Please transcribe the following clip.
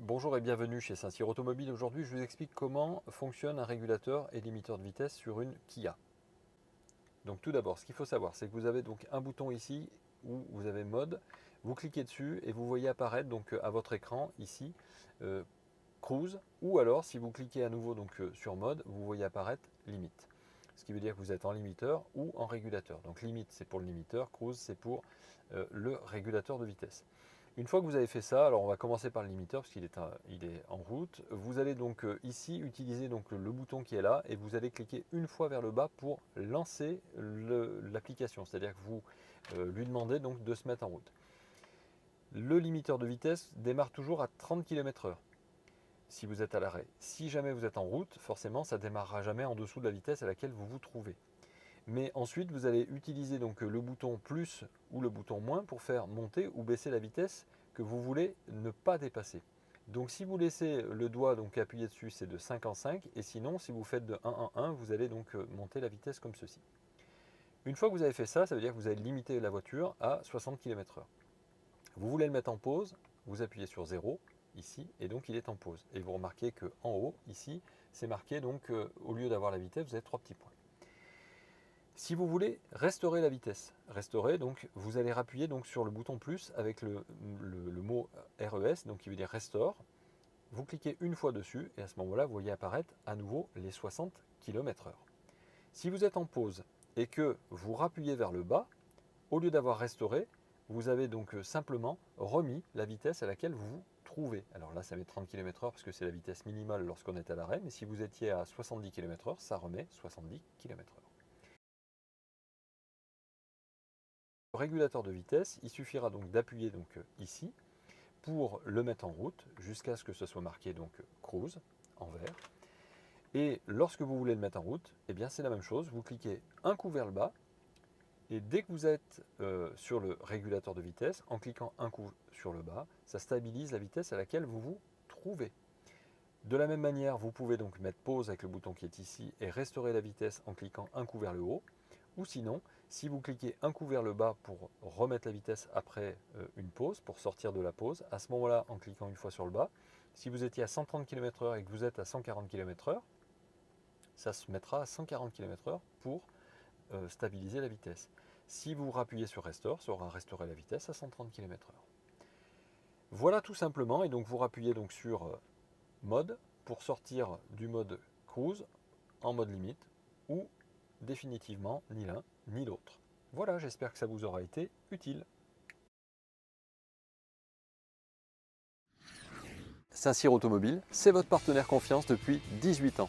Bonjour et bienvenue chez Saint-Cyr Automobile. Aujourd'hui, je vous explique comment fonctionne un régulateur et limiteur de vitesse sur une Kia. Donc tout d'abord, ce qu'il faut savoir, c'est que vous avez donc un bouton ici où vous avez mode. Vous cliquez dessus et vous voyez apparaître donc à votre écran ici euh, cruise, ou alors si vous cliquez à nouveau donc sur mode, vous voyez apparaître limite. Ce qui veut dire que vous êtes en limiteur ou en régulateur. Donc limite c'est pour le limiteur, cruise c'est pour le régulateur de vitesse. Une fois que vous avez fait ça, alors on va commencer par le limiteur parce qu'il est, il est en route. Vous allez donc ici utiliser donc le bouton qui est là et vous allez cliquer une fois vers le bas pour lancer l'application. C'est-à-dire que vous lui demandez donc de se mettre en route. Le limiteur de vitesse démarre toujours à 30 km/h si vous êtes à l'arrêt. Si jamais vous êtes en route, forcément ça ne démarrera jamais en dessous de la vitesse à laquelle vous vous trouvez. Mais ensuite, vous allez utiliser donc le bouton plus ou le bouton moins pour faire monter ou baisser la vitesse que vous voulez ne pas dépasser. Donc si vous laissez le doigt donc appuyé dessus, c'est de 5 en 5, et sinon si vous faites de 1 en 1, vous allez donc monter la vitesse comme ceci. Une fois que vous avez fait ça, ça veut dire que vous allez limiter la voiture à 60 km/h. Vous voulez le mettre en pause, vous appuyez sur 0 ici, et donc il est en pause. Et vous remarquez qu'en haut, ici, c'est marqué, donc au lieu d'avoir la vitesse, vous avez 3 petits points. Si vous voulez restaurer la vitesse, restaurer, donc vous allez appuyer donc sur le bouton plus avec le mot RES, donc qui veut dire restore. Vous cliquez une fois dessus et à ce moment-là, vous voyez apparaître à nouveau les 60 km/h. Si vous êtes en pause et que vous rappuyez vers le bas, au lieu d'avoir restauré, vous avez donc simplement remis la vitesse à laquelle vous vous trouvez. Alors là, ça met 30 km/h parce que c'est la vitesse minimale lorsqu'on est à l'arrêt, mais si vous étiez à 70 km/h, ça remet 70 km/h. Le régulateur de vitesse, il suffira donc d'appuyer donc ici pour le mettre en route jusqu'à ce que ce soit marqué donc cruise en vert. Et lorsque vous voulez le mettre en route, eh bien c'est la même chose, vous cliquez un coup vers le bas et dès que vous êtes sur le régulateur de vitesse, en cliquant un coup sur le bas, ça stabilise la vitesse à laquelle vous vous trouvez. De la même manière, vous pouvez donc mettre pause avec le bouton qui est ici et restaurer la vitesse en cliquant un coup vers le haut. Ou sinon, si vous cliquez un coup vers le bas pour remettre la vitesse après une pause, pour sortir de la pause, à ce moment-là, en cliquant une fois sur le bas, si vous étiez à 130 km/h et que vous êtes à 140 km/h, ça se mettra à 140 km/h pour stabiliser la vitesse. Si vous rappuyez sur Restore, ça aura restauré la vitesse à 130 km/h. Voilà tout simplement, et donc vous rappuyez donc sur mode pour sortir du mode cruise en mode limite ou définitivement ni l'un ni l'autre. Voilà, j'espère que ça vous aura été utile. Saint-Cyr Automobile, c'est votre partenaire confiance depuis 18 ans.